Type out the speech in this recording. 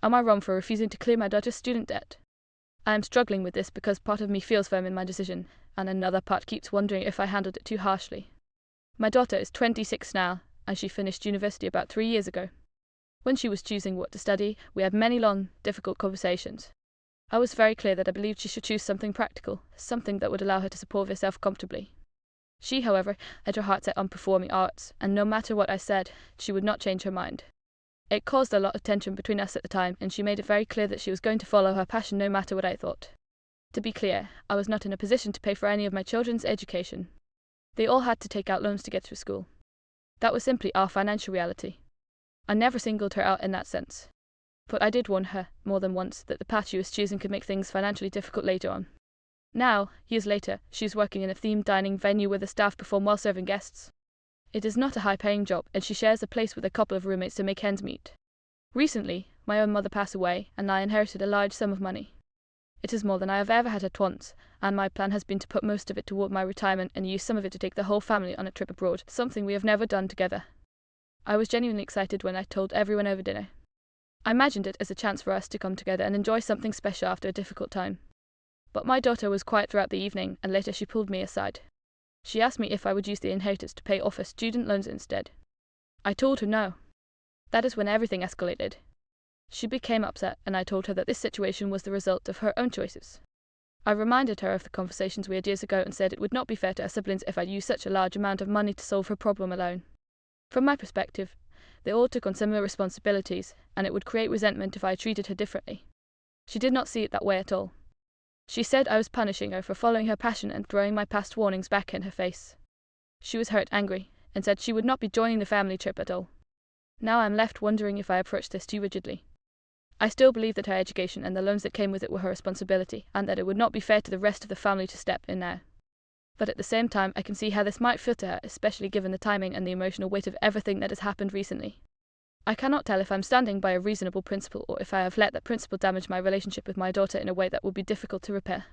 Am I wrong for refusing to clear my daughter's student debt? I am struggling with this because part of me feels firm in my decision, and another part keeps wondering if I handled it too harshly. My daughter is 26 now, and she finished university about 3 years ago. When she was choosing what to study, we had many long, difficult conversations. I was very clear that I believed she should choose something practical, something that would allow her to support herself comfortably. She, however, had her heart set on performing arts, and no matter what I said, she would not change her mind. It caused a lot of tension between us at the time, and she made it very clear that she was going to follow her passion no matter what I thought. To be clear, I was not in a position to pay for any of my children's education. They all had to take out loans to get through school. That was simply our financial reality. I never singled her out in that sense. But I did warn her, more than once, that the path she was choosing could make things financially difficult later on. Now, years later, she is working in a themed dining venue where the staff perform while serving guests. It is not a high-paying job, and she shares a place with a couple of roommates to make ends meet. Recently, my own mother passed away, and I inherited a large sum of money. It is more than I have ever had at once, and my plan has been to put most of it toward my retirement and use some of it to take the whole family on a trip abroad, something we have never done together. I was genuinely excited when I told everyone over dinner. I imagined it as a chance for us to come together and enjoy something special after a difficult time. But my daughter was quiet throughout the evening, and later she pulled me aside. She asked me if I would use the inheritance to pay off her student loans instead. I told her no. That is when everything escalated. She became upset, and I told her that this situation was the result of her own choices. I reminded her of the conversations we had years ago and said it would not be fair to our siblings if I'd used such a large amount of money to solve her problem alone. From my perspective, they all took on similar responsibilities, and it would create resentment if I treated her differently. She did not see it that way at all. She said I was punishing her for following her passion and throwing my past warnings back in her face. She was hurt, angry, and said she would not be joining the family trip at all. Now I am left wondering if I approached this too rigidly. I still believe that her education and the loans that came with it were her responsibility, and that it would not be fair to the rest of the family to step in now. But at the same time, I can see how this might feel to her, especially given the timing and the emotional weight of everything that has happened recently. I cannot tell if I'm standing by a reasonable principle or if I have let that principle damage my relationship with my daughter in a way that will be difficult to repair.